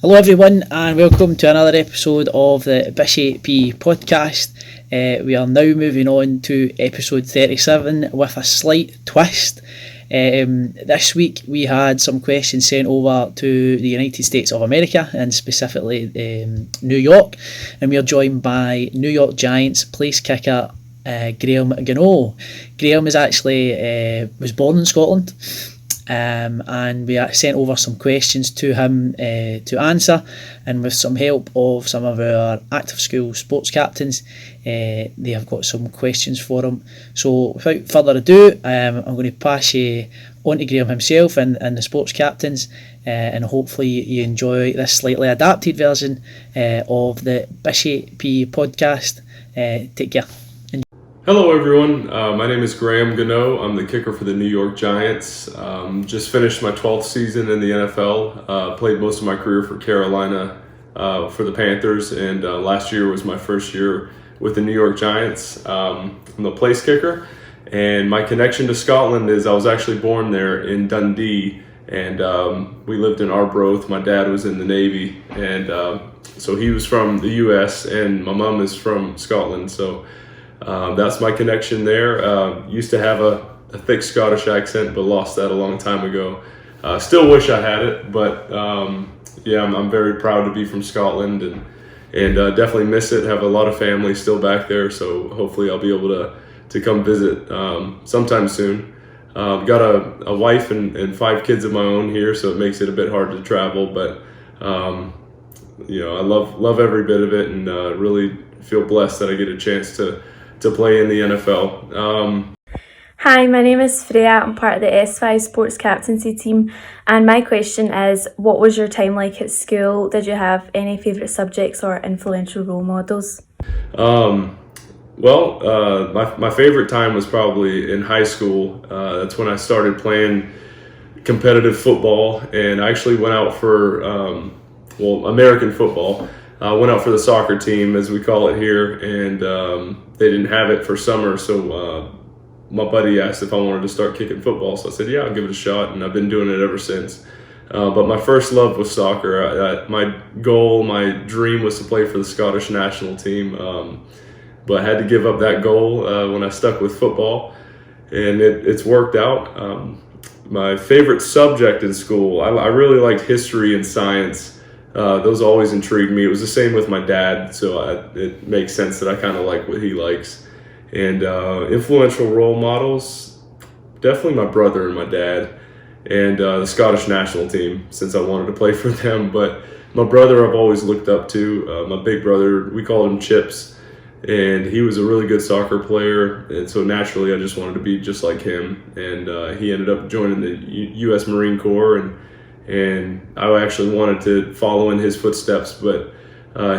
Hello everyone and welcome to another episode of the Bishy podcast. We are now moving on to episode 37 with a slight twist. This week we had some questions sent over to the United States of America and specifically New York, and we are joined by New York Giants Placekicker Gano. Graham is actually was born in Scotland. And we sent over some questions to him to answer, and with some help of some of our active school sports captains, they have got some questions for him. So without further ado, I'm going to pass you on to Graham himself and the sports captains, and hopefully you enjoy this slightly adapted version of the Bishy P podcast. Take care. Hello everyone, my name is Graham Gano. I'm the kicker for the New York Giants. Just finished my 12th season in the NFL. Played most of my career for Carolina for the Panthers, and last year was my first year with the New York Giants. I'm the place kicker, and my connection to Scotland is I was actually born there in Dundee, and we lived in Arbroath. My dad was in the Navy, and so he was from the US, and my mom is from Scotland, so that's my connection there. Used to have a thick Scottish accent, but lost that a long time ago. Still wish I had it, but yeah, I'm very proud to be from Scotland, and definitely miss it. Have a lot of family still back there, so hopefully I'll be able to come visit sometime soon. Got a wife and 5 kids of my own here, so it makes it a bit hard to travel, but you know, I love every bit of it, and really feel blessed that I get a chance to play in the NFL. Hi, my name is Freya. I'm part of the S5 sports captaincy team, and my question is, what was your time like at school? Did you have any favourite subjects or influential role models? My favorite time was probably in high school. That's when I started playing competitive football, and I actually went out for American football. I went out for the soccer team, as we call it here, and they didn't have it for summer, so my buddy asked if I wanted to start kicking football, so I said, yeah, I'll give it a shot, and I've been doing it ever since. But my first love was soccer. My goal, my dream was to play for the Scottish national team, but I had to give up that goal when I stuck with football, and it's worked out. My favorite subject in school, I really liked history and science. Those always intrigued me. It was the same with my dad, so it makes sense that I kind of like what he likes. And influential role models, definitely my brother and my dad, and the Scottish national team, since I wanted to play for them. But my brother I've always looked up to. My big brother, we called him Chips, and he was a really good soccer player, and so naturally I just wanted to be just like him. And he ended up joining the U.S. Marine Corps, and I actually wanted to follow in his footsteps, but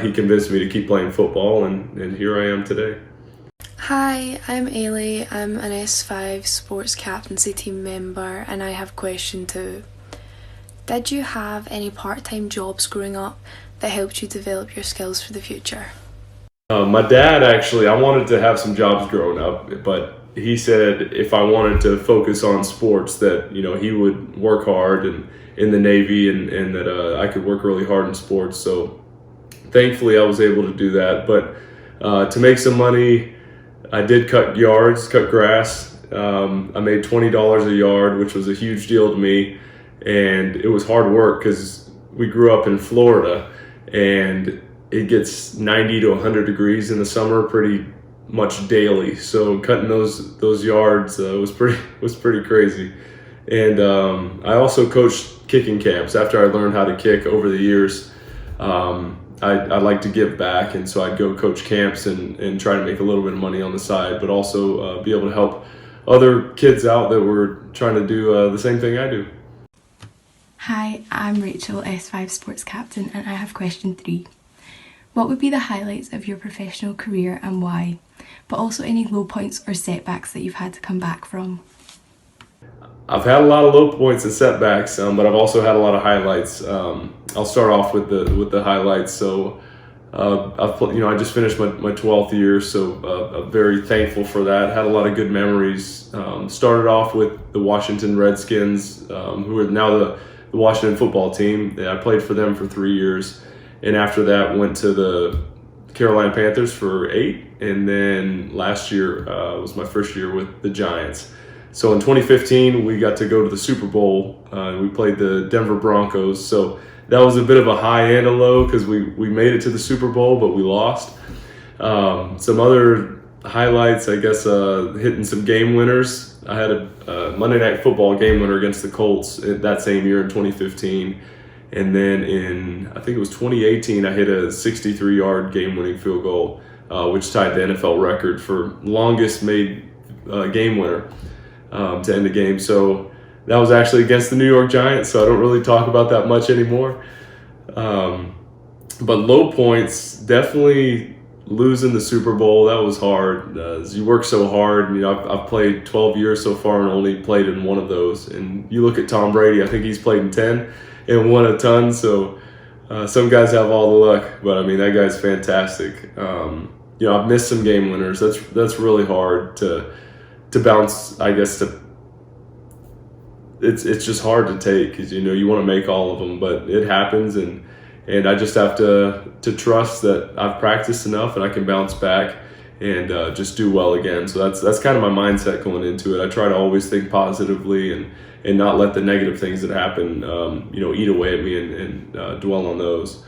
he convinced me to keep playing football, and here I am today. Hi, I'm Ailey. I'm an S5 sports captaincy team member, and I have a question too. Did you have any part-time jobs growing up that helped you develop your skills for the future? My dad, actually, I wanted to have some jobs growing up, but he said if I wanted to focus on sports that, you know, he would work hard and in the Navy, and that I could work really hard in sports. So thankfully I was able to do that. But to make some money, I did cut grass. I made $20 a yard, which was a huge deal to me. And it was hard work because we grew up in Florida, and it gets 90 to 100 degrees in the summer pretty much daily. So cutting those yards was pretty crazy. And I also coached kicking camps after I learned how to kick over the years. I like to give back, and so I'd go coach camps and try to make a little bit of money on the side, but also be able to help other kids out that were trying to do the same thing I do. Hi, I'm Rachel, S5 Sports Captain, and I have question 3. What would be the highlights of your professional career and why? But also any low points or setbacks that you've had to come back from. I've had a lot of low points and setbacks, but I've also had a lot of highlights. I'll start off with the highlights. So I just finished my 12th year, so I'm very thankful for that. Had a lot of good memories. Started off with the Washington Redskins, who are now the the Washington football team. I played for them for 3 years, and after that went to the Carolina Panthers for 8, and then last year was my first year with the Giants. So in 2015, we got to go to the Super Bowl. We played the Denver Broncos. So that was a bit of a high and a low because we made it to the Super Bowl, but we lost. Some other highlights, I guess, hitting some game winners. I had a Monday Night Football game winner against the Colts that same year in 2015. And then in, I think it was 2018, I hit a 63-yard game-winning field goal, which tied the NFL record for longest made game winner to end the game. So that was actually against the New York Giants, so I don't really talk about that much anymore. But low points, definitely losing the Super Bowl. That was hard. You work so hard. I've played 12 years so far and only played in one of those. And you look at Tom Brady, I think he's played in 10 and won a ton. So some guys have all the luck, but I mean, that guy's fantastic. I've missed some game winners. That's really hard to bounce, I guess. It's just hard to take because you want to make all of them, but it happens, and I just have to trust that I've practiced enough and I can bounce back and just do well again. So that's kind of my mindset going into it. I try to always think positively and not let the negative things that happen eat away at me and dwell on those.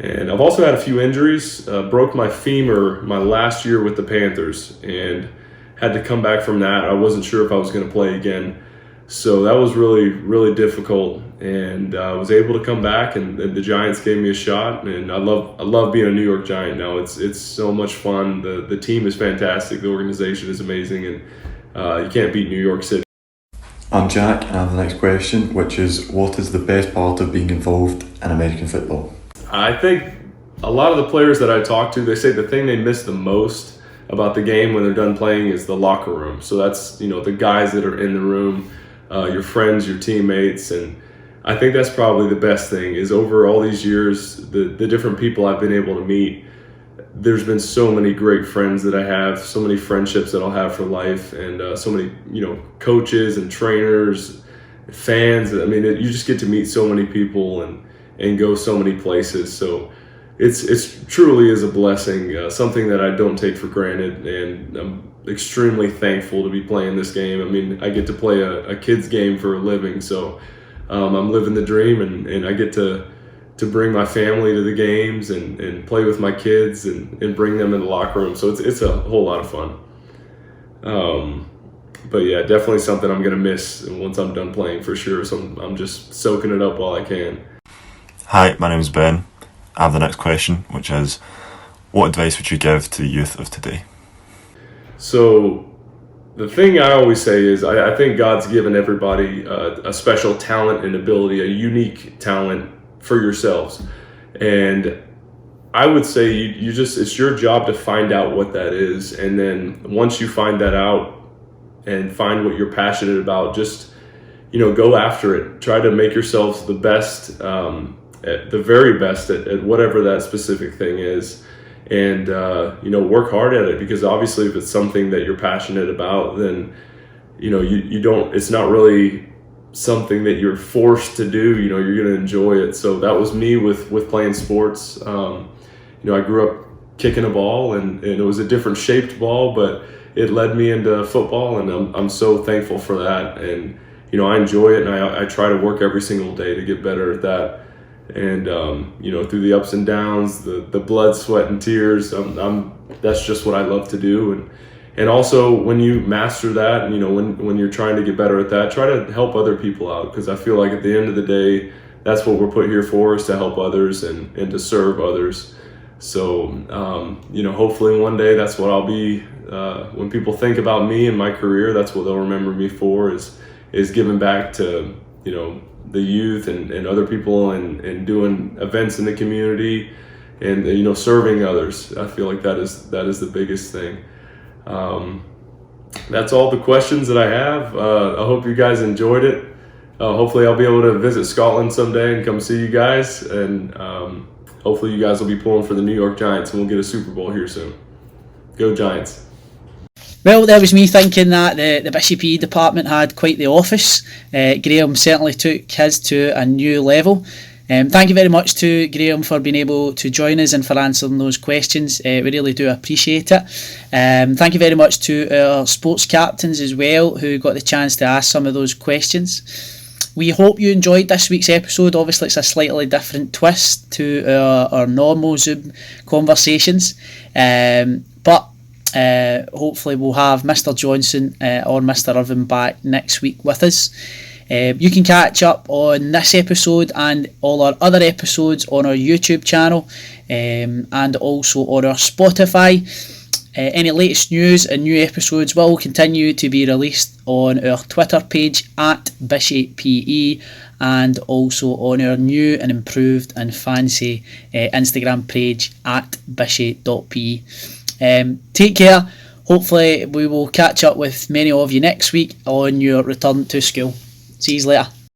And I've also had a few injuries. Broke my femur my last year with the Panthers and had to come back from that. I wasn't sure if I was going to play again. So that was really, really difficult, and I was able to come back, and the Giants gave me a shot, and I love being a New York Giant now. It's so much fun. The team is fantastic. The organization is amazing, and you can't beat New York City. I'm Jack, and I have the next question, which is, what is the best part of being involved in American football? I think a lot of the players that I talk to, they say the thing they miss the most about the game when they're done playing is the locker room. So that's, the guys that are in the room, your friends, your teammates, and I think that's probably the best thing is over all these years, the different people I've been able to meet, there's been so many great friends that I have, so many friendships that I'll have for life, and so many, coaches and trainers, fans. I mean, you just get to meet so many people and go so many places. So it's truly is a blessing, something that I don't take for granted, and I'm extremely thankful to be playing this game. I mean, I get to play a kid's game for a living, so I'm living the dream, and I get to bring my family to the games and play with my kids and bring them in the locker room. So it's a whole lot of fun. But yeah, definitely something I'm gonna miss once I'm done playing for sure. So I'm just soaking it up while I can. Hi, my name's Ben. I have the next question, which is, what advice would you give to the youth of today? So the thing I always say is I think God's given everybody a special talent and ability, a unique talent for yourselves. And I would say it's your job to find out what that is. And then once you find that out and find what you're passionate about, just, go after it. Try to make yourselves the best, at the very best at whatever that specific thing is. And work hard at it, because obviously if it's something that you're passionate about, then you don't, it's not really something that you're forced to do. You're going to enjoy it. So that was me with playing sports. I grew up kicking a ball, and it was a different shaped ball, but it led me into football, and I'm so thankful for that. And I enjoy it, and I try to work every single day to get better at that. And through the ups and downs, the blood, sweat, and tears, that's just what I love to do. And also when you master that, when you're trying to get better at that, try to help other people out, because I feel like at the end of the day, that's what we're put here for, is to help others and to serve others. So hopefully one day that's what I'll be. When people think about me and my career, that's what they'll remember me for, is giving back to the youth and other people, and doing events in the community, and serving others. I feel like that is the biggest thing. That's all the questions that I have. I hope you guys enjoyed it. Hopefully I'll be able to visit Scotland someday and come see you guys, and hopefully you guys will be pulling for the New York Giants, and we'll get a Super Bowl here soon. Go Giants. Well, there was me thinking that the Bishy PE department had quite the office. Graham certainly took his to a new level. Thank you very much to Graham for being able to join us and for answering those questions. We really do appreciate it. Thank you very much to our sports captains as well, who got the chance to ask some of those questions. We hope you enjoyed this week's episode. Obviously, it's a slightly different twist to our normal Zoom conversations. But hopefully we'll have Mr. Johnson or Mr. Irvin back next week with us. You can catch up on this episode and all our other episodes on our YouTube channel and also on our Spotify. Any latest news and new episodes will continue to be released on our Twitter page at BishyPE and also on our new and improved and fancy Instagram page at bishy.pe. Take care. Hopefully we will catch up with many of you next week on your return to school. See you later.